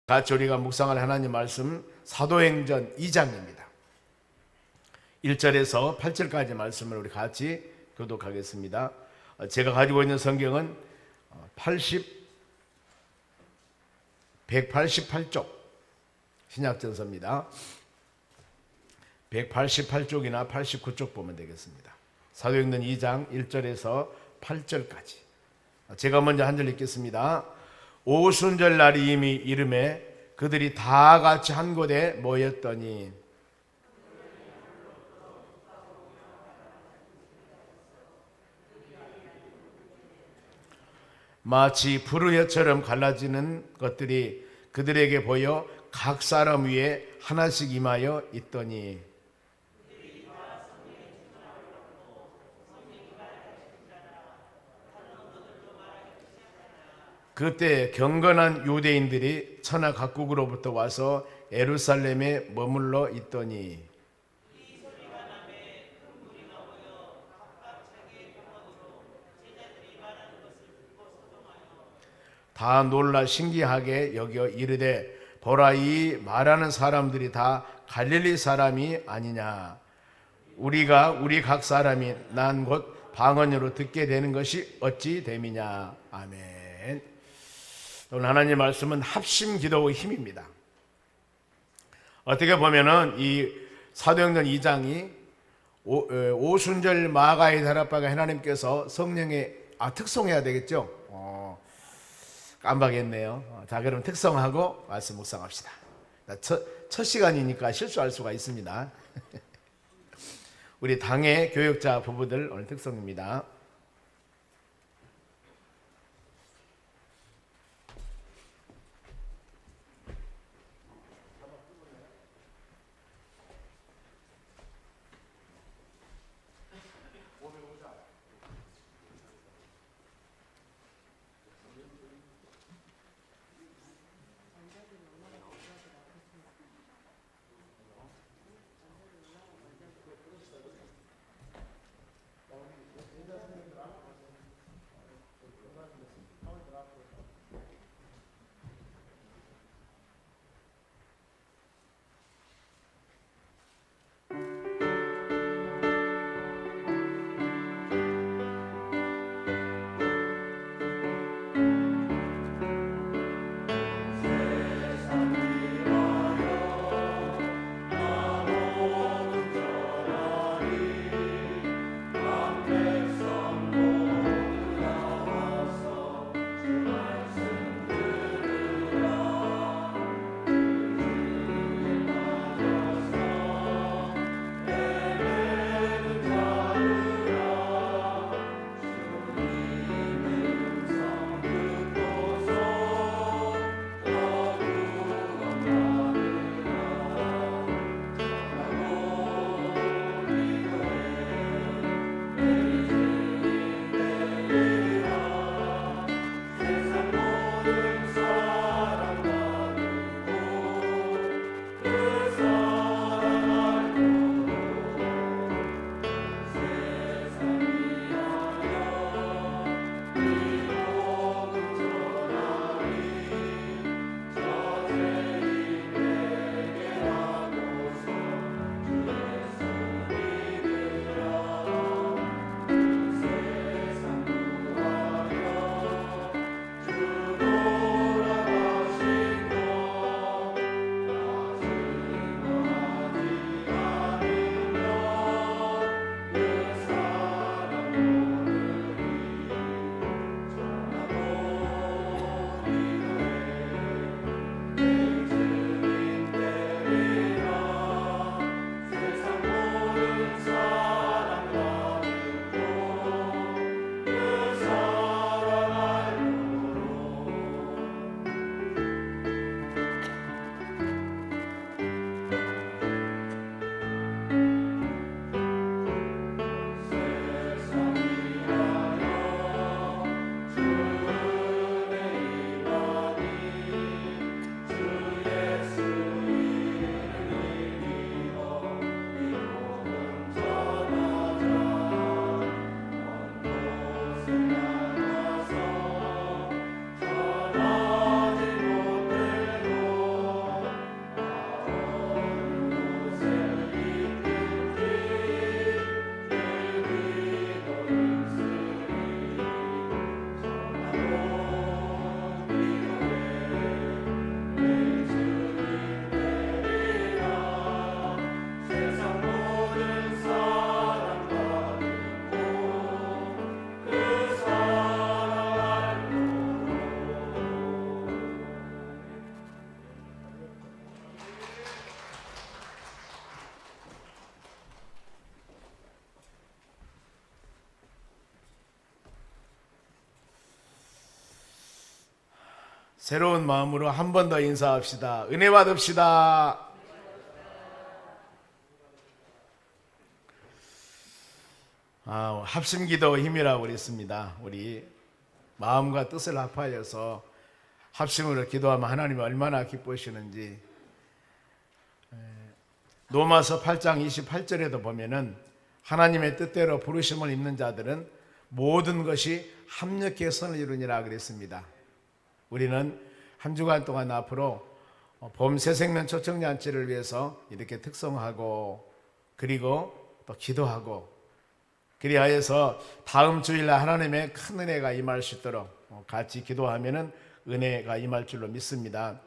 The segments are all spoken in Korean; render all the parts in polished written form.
같이 우리가 묵상할 하나님 말씀 사도행전 2장입니다. 1절에서 8절까지 말씀을 우리 같이 교독하겠습니다. 제가 가지고 있는 성경은 188쪽 신약전서입니다. 188쪽이나 89쪽 보면 되겠습니다. 사도행전 2장 1절에서 8절까지. 제가 먼저 한 절 읽겠습니다. 오순절 날이 이미 이름에 그들이 다 같이 한 곳에 모였더니 마치 불의처럼 갈라지는 것들이 그들에게 보여 각 사람 위에 하나씩 임하여 있더니 그때 경건한 유대인들이 천하 각국으로부터 와서 예루살렘에 머물러 있더니 다 놀라 신기하게 여겨 이르되 보라, 이 말하는 사람들이 다 갈릴리 사람이 아니냐. 우리가 우리 각 사람이 난 곧 방언으로 듣게 되는 것이 어찌 됨이냐. 아멘. 오늘 하나님 말씀은 합심 기도의 힘입니다. 어떻게 보면은 이 사도행전 2장이 오순절 마가의 다락방에 하나님께서 성령의 특성해야 되겠죠. 깜빡했네요. 자, 그럼 특성하고 말씀 묵상합시다. 첫 시간이니까 실수할 수가 있습니다. 우리 당의 교육자 부부들 오늘 특성입니다. 새로운 마음으로 한 번 더 인사합시다. 은혜 받읍시다. 합심기도 힘이라고 그랬습니다. 우리 마음과 뜻을 합하여서 합심으로 기도하면 하나님이 얼마나 기뻐하시는지. 로마서 8장 28절에도 보면은 하나님의 뜻대로 부르심을 입는 자들은 모든 것이 합력해 선을 이루니라 그랬습니다. 우리는 한 주간 동안 앞으로 봄 새생명 초청잔치를 위해서 이렇게 특성하고 그리고 또 기도하고 그리하여서 다음 주일날 하나님의 큰 은혜가 임할 수 있도록 같이 기도하면은 은혜가 임할 줄로 믿습니다.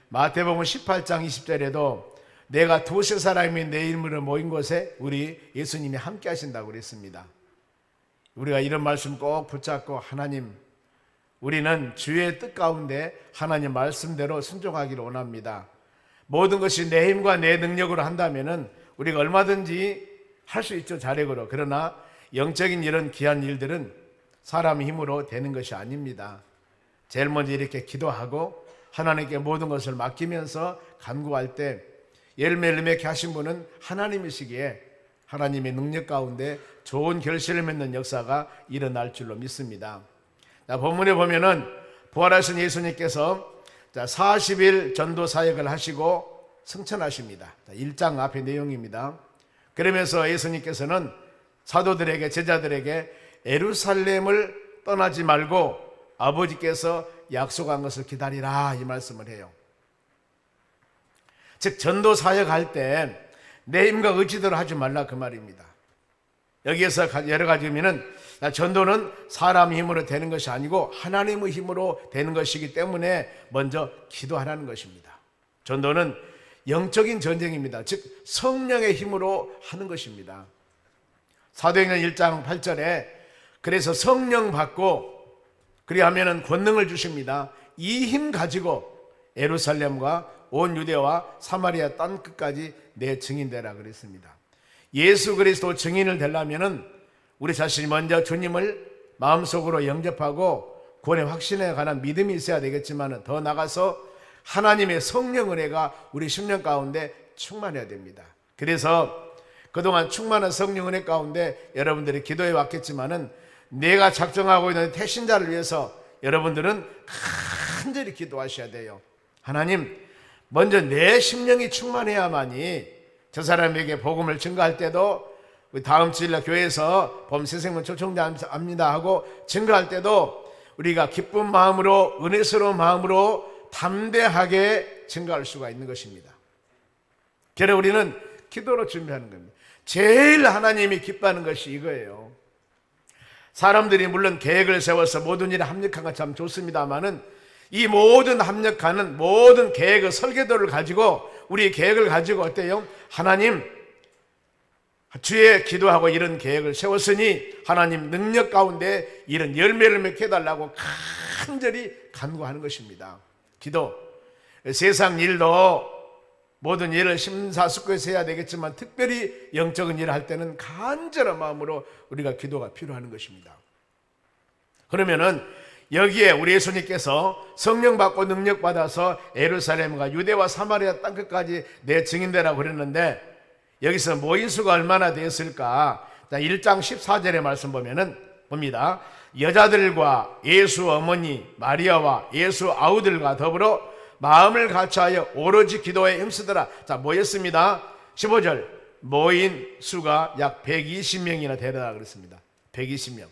마태복음 18장 20절에도 내가 두세 사람이 내 이름으로 모인 곳에 우리 예수님이 함께 하신다고 그랬습니다. 우리가 이런 말씀 꼭 붙잡고 하나님, 우리는 주의 뜻 가운데 하나님 말씀대로 순종하기를 원합니다. 모든 것이 내 힘과 내 능력으로 한다면은 우리가 얼마든지 할 수 있죠, 자력으로. 그러나 영적인 이런 귀한 일들은 사람의 힘으로 되는 것이 아닙니다. 제일 먼저 이렇게 기도하고 하나님께 모든 것을 맡기면서 간구할 때 열매를 맺게 하신 분은 하나님이시기에 하나님의 능력 가운데 좋은 결실을 맺는 역사가 일어날 줄로 믿습니다. 본문에 보면은 부활하신 예수님께서 40일 전도 사역을 하시고 승천하십니다. 1장 앞의 내용입니다. 그러면서 예수님께서는 사도들에게, 제자들에게 예루살렘을 떠나지 말고 아버지께서 약속한 것을 기다리라 이 말씀을 해요. 즉 전도 사역할 때 내 힘과 의지대로 하지 말라 그 말입니다. 여기에서 여러 가지 의미는 전도는 사람의 힘으로 되는 것이 아니고 하나님의 힘으로 되는 것이기 때문에 먼저 기도하라는 것입니다. 전도는 영적인 전쟁입니다. 즉 성령의 힘으로 하는 것입니다. 사도행전 1장 8절에 그래서 성령 받고 그리하면은 권능을 주십니다. 이 힘 가지고 예루살렘과 온 유대와 사마리아 땅 끝까지 내 증인되라 그랬습니다. 예수 그리스도 증인을 되려면은 우리 자신이 먼저 주님을 마음속으로 영접하고 구원의 확신에 관한 믿음이 있어야 되겠지만 더 나가서 하나님의 성령 은혜가 우리 심령 가운데 충만해야 됩니다. 그래서 그동안 충만한 성령 은혜 가운데 여러분들이 기도해 왔겠지만은 내가 작정하고 있는 태신자를 위해서 여러분들은 간절히 기도하셔야 돼요. 하나님, 먼저 내 심령이 충만해야만이 저 사람에게 복음을 증거할 때도 다음 주일날 교회에서 봄 새생명 초청합니다 하고 증거할 때도 우리가 기쁜 마음으로 은혜스러운 마음으로 담대하게 증거할 수가 있는 것입니다. 그래서 우리는 기도로 준비하는 겁니다. 제일 하나님이 기뻐하는 것이 이거예요. 사람들이 물론 계획을 세워서 모든 일에 합력한 건 참 좋습니다만은 이 모든 합력하는 모든 계획의 설계도를 가지고 우리 계획을 가지고 어때요? 하나님 주의 기도하고 이런 계획을 세웠으니 하나님 능력 가운데 이런 열매를 맺게 해달라고 간절히 간구하는 것입니다. 기도. 세상 일도 모든 일을 심사숙고해서 해야 되겠지만 특별히 영적인 일을 할 때는 간절한 마음으로 우리가 기도가 필요한 것입니다. 그러면은 여기에 우리 예수님께서 성령 받고 능력 받아서 예루살렘과 유대와 사마리아 땅끝까지 내 증인되라고 그랬는데 여기서 모인 수가 얼마나 되었을까? 1장 14절의 말씀 보면은 봅니다. 여자들과 예수 어머니 마리아와 예수 아우들과 더불어 마음을 같이하여 오로지 기도에 힘쓰더라. 자, 모였습니다. 15절 모인 수가 약 120명이나 되더라 그랬습니다. 120명.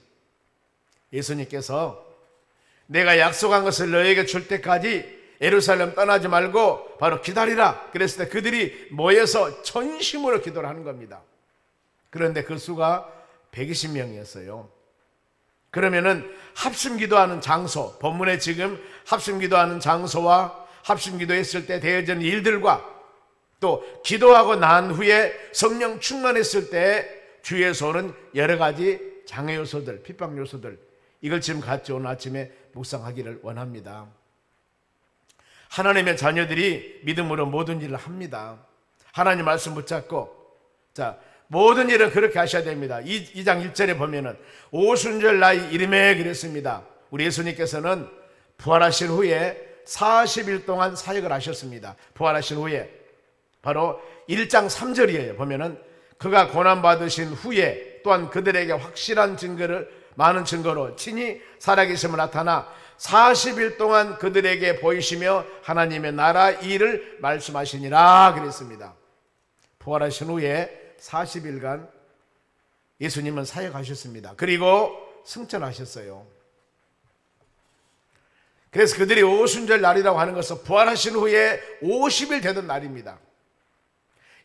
예수님께서 내가 약속한 것을 너에게 줄 때까지 예루살렘 떠나지 말고 바로 기다리라 그랬을 때 그들이 모여서 전심으로 기도를 하는 겁니다. 그런데 그 수가 120명이었어요. 그러면은 합심기도하는 장소, 본문에 지금 합심기도하는 장소와 합심기도했을 때 되어진 일들과 또 기도하고 난 후에 성령 충만했을 때 주위에서 오는 여러 가지 장애 요소들, 핍박 요소들, 이걸 지금 같이 오늘 아침에 묵상하기를 원합니다. 하나님의 자녀들이 믿음으로 모든 일을 합니다. 하나님 말씀 붙잡고, 자, 모든 일은 그렇게 하셔야 됩니다. 2장 1절에 보면은 오순절 나이 이름에 그랬습니다. 우리 예수님께서는 부활하신 후에 40일 동안 사역을 하셨습니다. 부활하신 후에. 바로 1장 3절이에요. 보면은 그가 고난받으신 후에 또한 그들에게 확실한 증거를, 많은 증거로 친히 살아계심을 나타나 40일 동안 그들에게 보이시며 하나님의 나라 일을 말씀하시니라 그랬습니다. 부활하신 후에 40일간 예수님은 사역하셨습니다. 그리고 승천하셨어요. 그래서 그들이 오순절 날이라고 하는 것은 부활하신 후에 50일 되던 날입니다.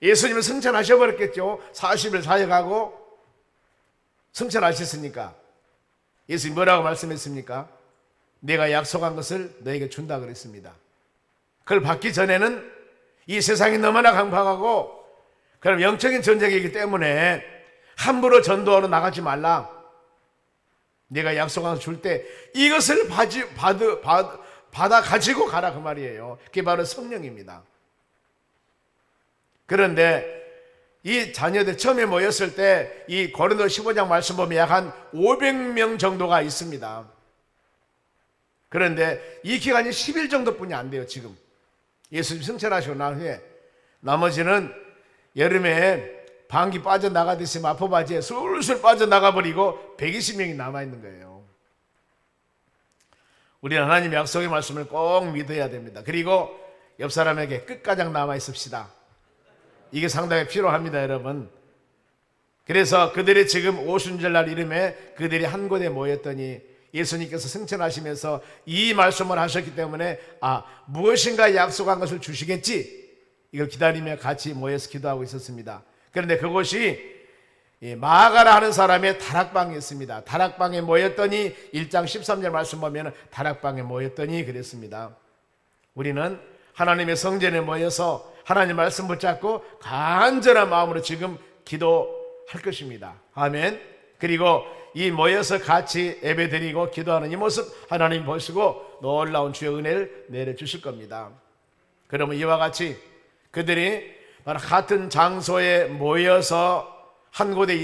예수님은 승천하셔버렸겠죠. 40일 사역하고 승천하셨으니까. 예수님 뭐라고 말씀했습니까? 내가 약속한 것을 너에게 준다 그랬습니다. 그걸 받기 전에는 이 세상이 너무나 강팍하고 그럼 영적인 전쟁이기 때문에 함부로 전도하러 나가지 말라. 내가 약속한 것을 줄 때 이것을 받아 가지고 가라 그 말이에요. 그게 바로 성령입니다. 그런데 이 자녀들 처음에 모였을 때 이 고린도 15장 말씀 보면 약 한 500명 정도가 있습니다. 그런데 이 기간이 10일 정도뿐이 안 돼요. 지금 예수님 승천하시고 난 후에 나머지는 여름에 방귀 빠져나가듯이 마포바지에 술술 빠져나가버리고 120명이 남아있는 거예요. 우리는 하나님의 약속의 말씀을 꼭 믿어야 됩니다. 그리고 옆 사람에게 끝까지 남아있읍시다. 이게 상당히 필요합니다, 여러분. 그래서 그들이 지금 오순절날 이름에 그들이 한 곳에 모였더니 예수님께서 승천하시면서 이 말씀을 하셨기 때문에 무엇인가 약속한 것을 주시겠지, 이걸 기다리며 같이 모여서 기도하고 있었습니다. 그런데 그곳이 마가라 하는 사람의 다락방이었습니다. 다락방에 모였더니 1장 13절 말씀 보면 다락방에 모였더니 그랬습니다. 우리는 하나님의 성전에 모여서 하나님 말씀 붙잡고 간절한 마음으로 지금 기도할 것입니다. 아멘. 그리고 이 모여서 같이 예배드리고 기도하는 이 모습 하나님 보시고 놀라운 주의 은혜를 내려주실 겁니다. 그러면 이와 같이 그들이 바로 같은 장소에 모여서 한 곳에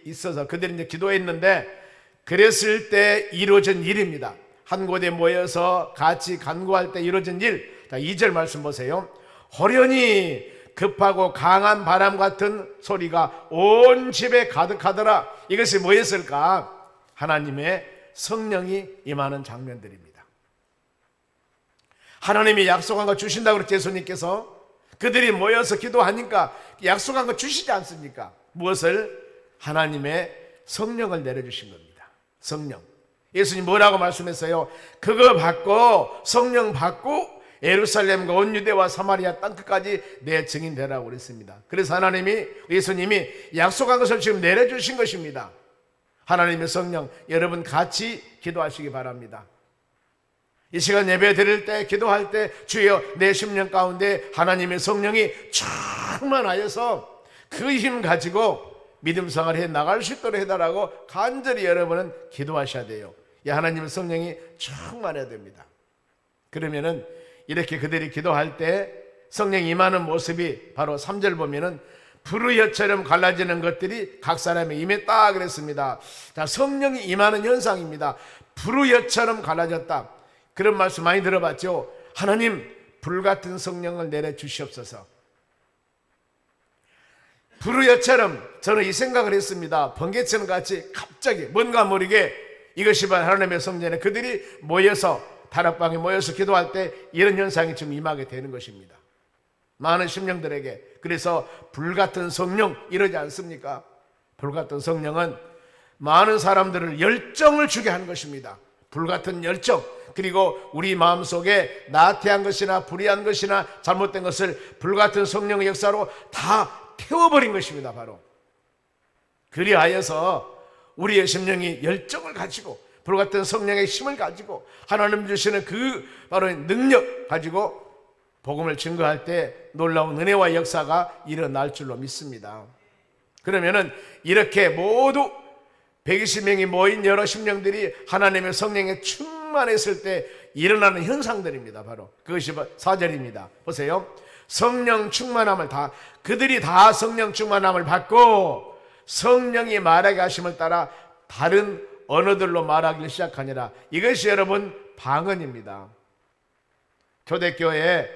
있어서 그들이 이제 기도했는데 그랬을 때 이루어진 일입니다. 한 곳에 모여서 같이 간구할 때 이루어진 일. 자, 2절 말씀 보세요. 호련히 급하고 강한 바람 같은 소리가 온 집에 가득하더라. 이것이 뭐였을까? 하나님의 성령이 임하는 장면들입니다. 하나님이 약속한 거 주신다고 그랬지. 예수님께서 그들이 모여서 기도하니까 약속한 거 주시지 않습니까? 무엇을? 하나님의 성령을 내려주신 겁니다. 성령. 예수님 뭐라고 말씀했어요? 그거 받고 성령 받고 예루살렘과 온 유대와 사마리아 땅끝까지 내 증인 되라고 그랬습니다. 그래서 하나님이, 예수님이 약속한 것을 지금 내려주신 것입니다. 하나님의 성령, 여러분 같이 기도하시기 바랍니다. 이 시간 예배 드릴 때, 기도할 때 주여 내 심령 가운데 하나님의 성령이 충만하여서 그 힘 가지고 믿음 생활 해 나갈 수 있도록 해달라고 간절히 여러분은 기도하셔야 돼요. 이 하나님의 성령이 충만해야 됩니다. 그러면은 이렇게 그들이 기도할 때 성령이 임하는 모습이 바로 3절 보면은 불의혀처럼 갈라지는 것들이 각 사람에 임했다 그랬습니다. 자, 성령이 임하는 현상입니다. 불의혀처럼 갈라졌다. 그런 말씀 많이 들어봤죠. 하나님 불같은 성령을 내려주시옵소서. 불의혀처럼 저는 이 생각을 했습니다. 번개처럼 같이 갑자기 뭔가 모르게 이것이 바로 하나님의 성전에 그들이 모여서 다락방에 모여서 기도할 때 이런 현상이 지금 임하게 되는 것입니다. 많은 심령들에게. 그래서 불같은 성령 이러지 않습니까? 불같은 성령은 많은 사람들을 열정을 주게 하는 것입니다. 불같은 열정. 그리고 우리 마음속에 나태한 것이나 불의한 것이나 잘못된 것을 불같은 성령의 역사로 다 태워버린 것입니다. 바로 그리하여서 우리의 심령이 열정을 가지고 불같은 성령의 힘을 가지고 하나님 주시는 그 바로 능력 가지고 복음을 증거할 때 놀라운 은혜와 역사가 일어날 줄로 믿습니다. 그러면은 이렇게 모두 120명이 모인 여러 심령들이 하나님의 성령에 충만했을 때 일어나는 현상들입니다. 바로 그것이 4절입니다. 보세요. 성령 충만함을 그들이 다 성령 충만함을 받고 성령이 말하게 하심을 따라 다른 언어들로 말하기 시작하니라. 이것이 여러분 방언입니다. 초대교회에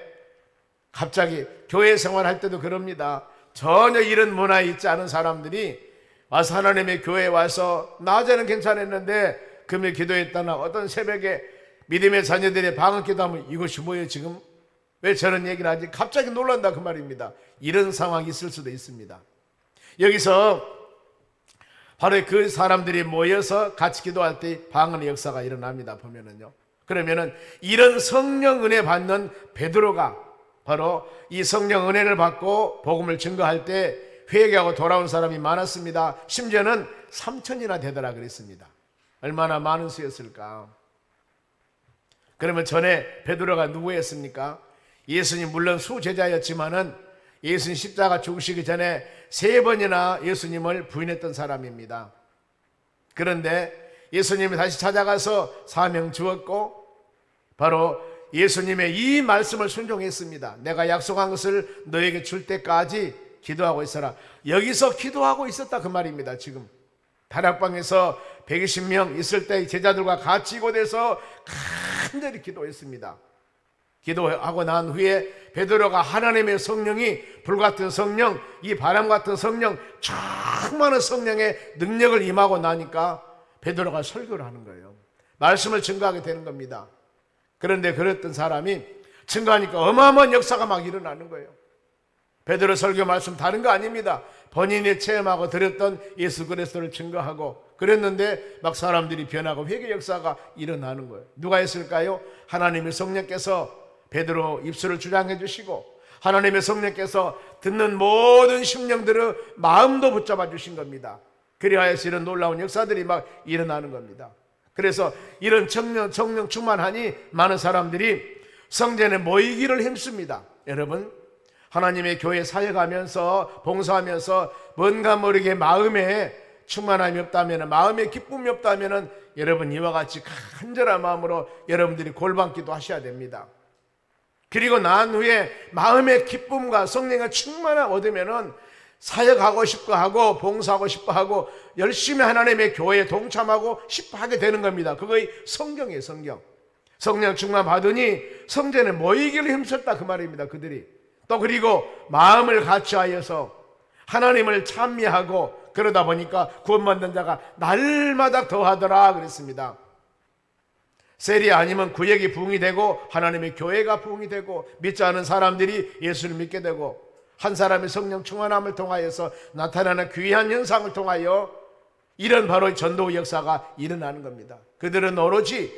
갑자기 교회 생활할 때도 그럽니다. 전혀 이런 문화에 있지 않은 사람들이 와서 하나님의 교회에 와서 낮에는 괜찮았는데 금요 기도했다나 어떤 새벽에 믿음의 자녀들의 방언 기도하면 이것이 뭐예요 지금? 왜 저런 얘기를 하지? 갑자기 놀란다 그 말입니다. 이런 상황이 있을 수도 있습니다. 여기서 바로 그 사람들이 모여서 같이 기도할 때 방언의 역사가 일어납니다. 보면은요. 그러면은 이런 성령 은혜 받는 베드로가 바로 이 성령 은혜를 받고 복음을 증거할 때 회개하고 돌아온 사람이 많았습니다. 심지어는 3,000이나 되더라 그랬습니다. 얼마나 많은 수였을까? 그러면 전에 베드로가 누구였습니까? 예수님 물론 수제자였지만은 예수님 십자가 죽으시기 전에 3번이나 예수님을 부인했던 사람입니다. 그런데 예수님이 다시 찾아가서 사명 주었고 바로 예수님의 이 말씀을 순종했습니다. 내가 약속한 것을 너에게 줄 때까지 기도하고 있어라. 여기서 기도하고 있었다 그 말입니다. 지금 다락방에서 120명 있을 때 제자들과 같이 이곳에서 간절히 기도했습니다. 기도하고 난 후에 베드로가 하나님의 성령이 불같은 성령, 이 바람 같은 성령, 충만한 성령의 능력을 임하고 나니까 베드로가 설교를 하는 거예요. 말씀을 증거하게 되는 겁니다. 그런데 그랬던 사람이 증거하니까 어마어마한 역사가 막 일어나는 거예요. 베드로 설교 말씀 다른 거 아닙니다. 본인이 체험하고 들었던 예수 그리스도를 증거하고 그랬는데 막 사람들이 변하고 회개 역사가 일어나는 거예요. 누가 했을까요? 하나님의 성령께서 베드로 입술을 주장해 주시고 하나님의 성령께서 듣는 모든 심령들의 마음도 붙잡아 주신 겁니다. 그리하여서 이런 놀라운 역사들이 막 일어나는 겁니다. 그래서 이런 성령 충만하니 많은 사람들이 성전에 모이기를 힘씁니다. 여러분 하나님의 교회 사역하면서 봉사하면서 뭔가 모르게 마음에 충만함이 없다면 마음에 기쁨이 없다면 여러분 이와 같이 간절한 마음으로 여러분들이 골방기도 하셔야 됩니다. 그리고 난 후에 마음의 기쁨과 성령의 충만함 얻으면 사역하고 싶어 하고 봉사하고 싶어 하고 열심히 하나님의 교회에 동참하고 싶어 하게 되는 겁니다. 그거의 성경이에요. 성령 충만 받으니 성전에 모이기를 힘썼다 그 말입니다. 그들이 또 그리고 마음을 같이하여서 하나님을 찬미하고 그러다 보니까 구원받는 자가 날마다 더하더라 그랬습니다. 셀이 아니면 구역이 부흥이 되고 하나님의 교회가 부흥이 되고 믿지 않은 사람들이 예수를 믿게 되고 한 사람의 성령 충만함을 통하여서 나타나는 귀한 현상을 통하여 이런 바로 전도 역사가 일어나는 겁니다. 그들은 오로지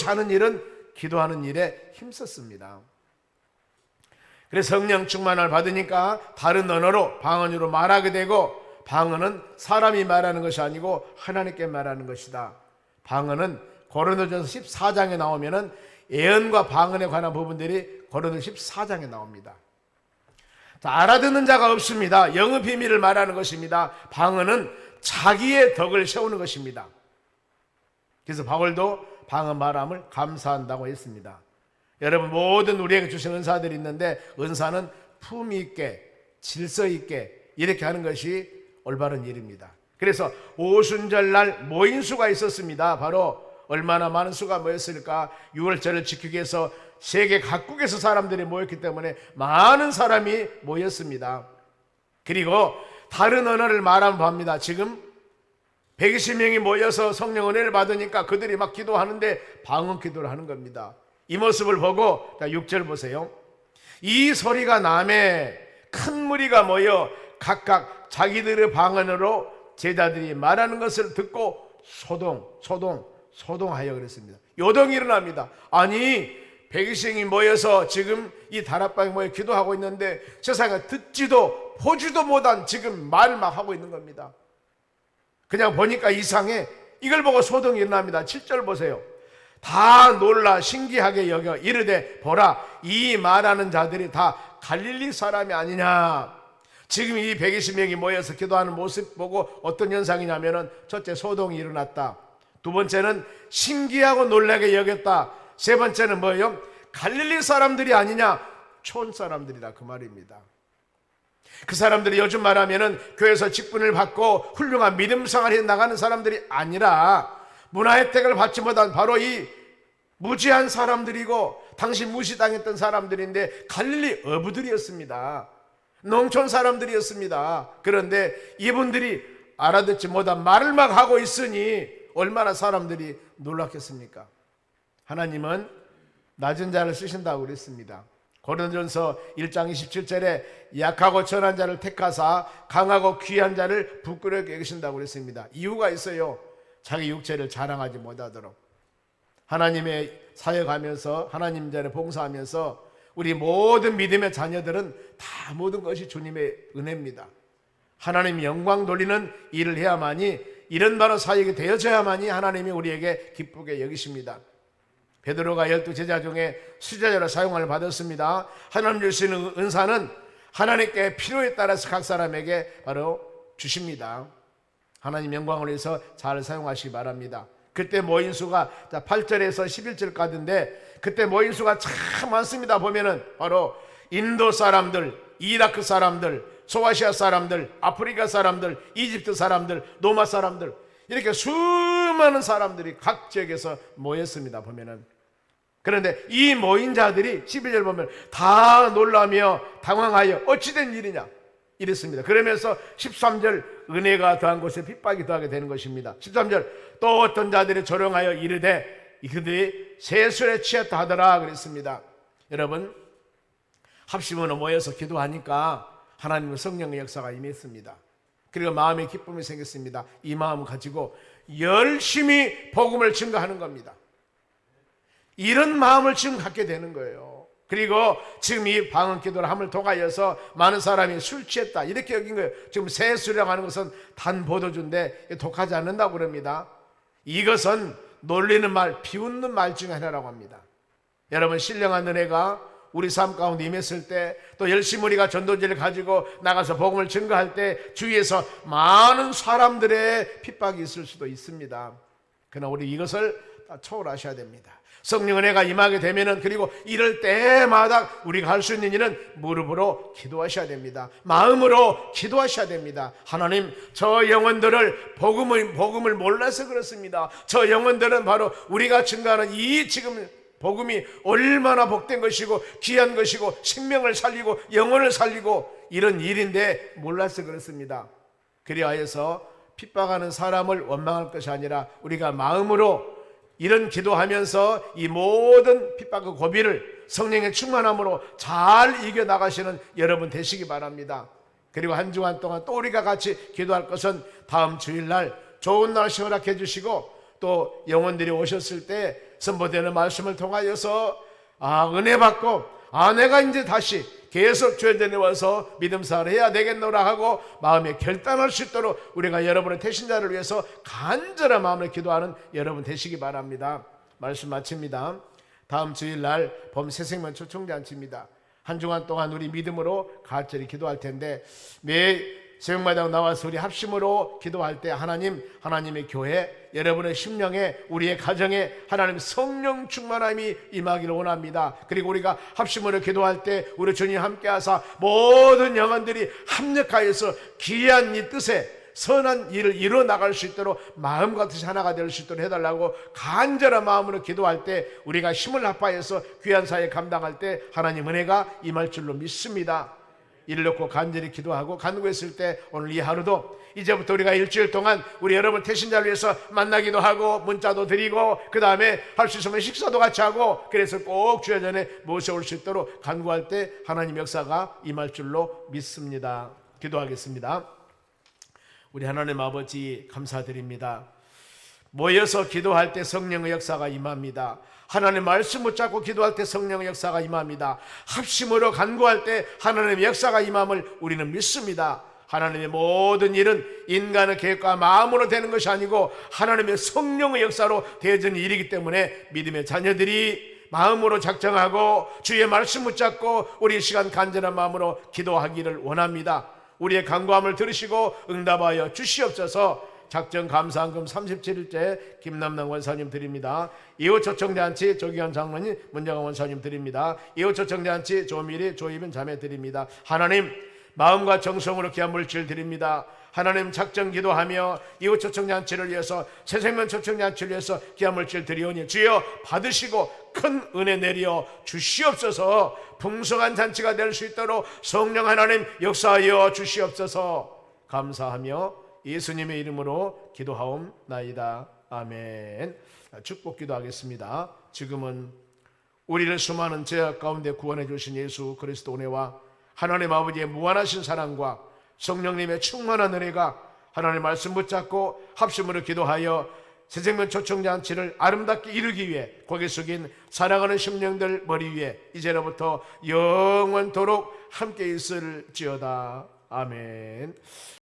하는 일은 기도하는 일에 힘썼습니다. 그래서 성령 충만을 받으니까 다른 언어로 방언으로 말하게 되고 방언은 사람이 말하는 것이 아니고 하나님께 말하는 것이다. 방언은 고린도전서 14장에 나오면은 예언과 방언에 관한 부분들이 고린도전서 14장에 나옵니다. 자, 알아듣는 자가 없습니다. 영의 비밀을 말하는 것입니다. 방언은 자기의 덕을 세우는 것입니다. 그래서 바울도 방언 말함을 감사한다고 했습니다. 여러분 모든 우리에게 주신 은사들이 있는데 은사는 품위 있게 질서 있게 이렇게 하는 것이 올바른 일입니다. 그래서 오순절날 모인 수가 있었습니다. 바로 얼마나 많은 수가 모였을까? 6월절을 지키기 위해서 세계 각국에서 사람들이 모였기 때문에 많은 사람이 모였습니다. 그리고 다른 언어를 말하면 봅니다. 지금 120명이 모여서 성령 은혜를 받으니까 그들이 막 기도하는데 방언 기도를 하는 겁니다. 이 모습을 보고 6절 보세요. 이 소리가 나매 큰 무리가 모여 각각 자기들의 방언으로 제자들이 말하는 것을 듣고 소동하여 그랬습니다. 요동이 일어납니다. 아니 120명이 모여서 지금 이 다락방에 모여 기도하고 있는데 세상에 듣지도 보지도 못한 지금 말 막 하고 있는 겁니다. 그냥 보니까 이상해. 이걸 보고 소동이 일어납니다. 7절 보세요. 다 놀라 신기하게 여겨 이르되 보라 이 말하는 자들이 다 갈릴리 사람이 아니냐. 지금 이 120명이 모여서 기도하는 모습 보고 어떤 현상이냐면은 첫째 소동이 일어났다. 두 번째는 신기하고 놀라게 여겼다. 세 번째는 뭐예요? 갈릴리 사람들이 아니냐. 촌 사람들이다 그 말입니다. 그 사람들이 요즘 말하면은 교회에서 직분을 받고 훌륭한 믿음 생활에 나가는 사람들이 아니라 문화 혜택을 받지 못한 바로 이 무지한 사람들이고 당시 무시당했던 사람들인데 갈릴리 어부들이었습니다. 농촌 사람들이었습니다. 그런데 이분들이 알아듣지 못한 말을 막 하고 있으니 얼마나 사람들이 놀랐겠습니까? 하나님은 낮은 자를 쓰신다고 그랬습니다. 고린도전서 1장 27절에 약하고 천한 자를 택하사 강하고 귀한 자를 부끄럽게 여기신다고 그랬습니다. 이유가 있어요. 자기 육체를 자랑하지 못하도록. 하나님의 사역하면서 하나님 자를 봉사하면서 우리 모든 믿음의 자녀들은 다 모든 것이 주님의 은혜입니다. 하나님 영광 돌리는 일을 해야만이, 이런 바로 사역이 되어져야만이 하나님이 우리에게 기쁘게 여기십니다. 베드로가 12제자 중에 수제자로 사용을 받았습니다. 하나님 주시는 은사는 하나님께 필요에 따라서 각 사람에게 바로 주십니다. 하나님 영광을 위해서 잘 사용하시기 바랍니다. 그때 모인 수가 8절에서 11절까지인데 그때 모인 수가 참 많습니다. 보면은 바로 인도 사람들, 이라크 사람들, 소아시아 사람들, 아프리카 사람들, 이집트 사람들, 로마 사람들, 이렇게 수많은 사람들이 각 지역에서 모였습니다. 보면은. 그런데 이 모인 자들이 12절 보면 다 놀라며 당황하여 어찌된 일이냐 이랬습니다. 그러면서 13절 은혜가 더한 곳에 핍박이 더하게 되는 것입니다. 13절 또 어떤 자들이 조롱하여 이르되 그들이 세술에 취했다 하더라 그랬습니다. 여러분, 합심으로 모여서 기도하니까 하나님의 성령의 역사가 임했습니다. 그리고 마음에 기쁨이 생겼습니다. 이 마음을 가지고 열심히 복음을 증거하는 겁니다. 이런 마음을 지금 갖게 되는 거예요. 그리고 지금 이 방언 기도를 함을 통하여서 많은 사람이 술 취했다 이렇게 여긴 거예요. 지금 세수라고 하는 것은 단 보도주인데 독하지 않는다고 그럽니다. 이것은 놀리는 말, 비웃는 말 중에 하나라고 합니다. 여러분, 신령한 은혜가 우리 삶 가운데 임했을 때, 또 열심히 우리가 전도지를 가지고 나가서 복음을 증거할 때 주위에서 많은 사람들의 핍박이 있을 수도 있습니다. 그러나 우리 이것을 다 초월하셔야 됩니다. 성령 은혜가 임하게 되면은, 그리고 이럴 때마다 우리가 할 수 있는 일은 무릎으로 기도하셔야 됩니다. 마음으로 기도하셔야 됩니다. 하나님, 저 영혼들을 복음을 몰라서 그렇습니다. 저 영혼들은 바로 우리가 증거하는 이 지금 복음이 얼마나 복된 것이고 귀한 것이고 생명을 살리고 영혼을 살리고 이런 일인데 몰라서 그렇습니다. 그리하여서 핍박하는 사람을 원망할 것이 아니라 우리가 마음으로 이런 기도하면서 이 모든 핍박과 고비를 성령의 충만함으로 잘 이겨나가시는 여러분 되시기 바랍니다. 그리고 한 주간 동안 또 우리가 같이 기도할 것은 다음 주일날 좋은 날씨 허락해 주시고 또 영혼들이 오셨을 때 선포되는 말씀을 통하여서 은혜 받고 내가 이제 다시 계속 주의 전에 와서 믿음사를 해야 되겠노라 하고 마음에 결단할 수 있도록 우리가 여러분의 태신자를 위해서 간절한 마음으로 기도하는 여러분 되시기 바랍니다. 말씀 마칩니다. 다음 주일날 봄 새생명 초청잔치입니다. 한 주간 동안 우리 믿음으로 간절히 기도할 텐데 매 새벽마당 나와서 우리 합심으로 기도할 때 하나님의 교회, 여러분의 심령에, 우리의 가정에 하나님 성령 충만함이 임하기를 원합니다. 그리고 우리가 합심으로 기도할 때 우리 주님 함께 하사 모든 영혼들이 합력하여서 귀한 이 뜻에 선한 일을 이루어 나갈 수 있도록 마음 같이 하나가 될 수 있도록 해달라고 간절한 마음으로 기도할 때 우리가 힘을 합하여서 귀한 사역 감당할 때 하나님 은혜가 임할 줄로 믿습니다. 이를 놓고 간절히 기도하고 간구했을 때 오늘 이 하루도 이제부터 우리가 일주일 동안 우리 여러분 태신자를 위해서 만나기도 하고 문자도 드리고 그 다음에 할 수 있으면 식사도 같이 하고 그래서 꼭 주의 전에 모셔올 수 있도록 간구할 때 하나님 역사가 임할 줄로 믿습니다. 기도하겠습니다. 우리 하나님 아버지 감사드립니다. 모여서 기도할 때 성령의 역사가 임합니다. 하나님 말씀 붙잡고 기도할 때 성령의 역사가 임합니다. 합심으로 간구할 때 하나님의 역사가 임함을 우리는 믿습니다. 하나님의 모든 일은 인간의 계획과 마음으로 되는 것이 아니고 하나님의 성령의 역사로 되어지는 일이기 때문에 믿음의 자녀들이 마음으로 작정하고 주의 말씀 붙잡고 우리 시간 간절한 마음으로 기도하기를 원합니다. 우리의 간구함을 들으시고 응답하여 주시옵소서. 작정 감사한금 37일째 김남남 원사님 드립니다. 이웃 초청잔치 조기현 장로님, 문정환 원사님 드립니다. 이웃 초청잔치 조미리, 조이빈 자매 드립니다. 하나님, 마음과 정성으로 귀한 물질 드립니다. 하나님 작정 기도하며 이웃 초청잔치를 위해서 새생명 초청잔치를 위해서 귀한 물질 드리오니 주여 받으시고 큰 은혜 내려 주시옵소서. 풍성한 잔치가 될 수 있도록 성령 하나님 역사하여 주시옵소서. 감사하며 예수님의 이름으로 기도하옵나이다. 아멘. 축복 기도하겠습니다. 지금은 우리를 수많은 죄악 가운데 구원해 주신 예수 그리스도 은혜와 하나님 아버지의 무한하신 사랑과 성령님의 충만한 은혜가 하나님 말씀 붙잡고 합심으로 기도하여 새생명 초청잔치를 아름답게 이루기 위해 고개 숙인 사랑하는 심령들 머리 위에 이제로부터 영원토록 함께 있을지어다. 아멘.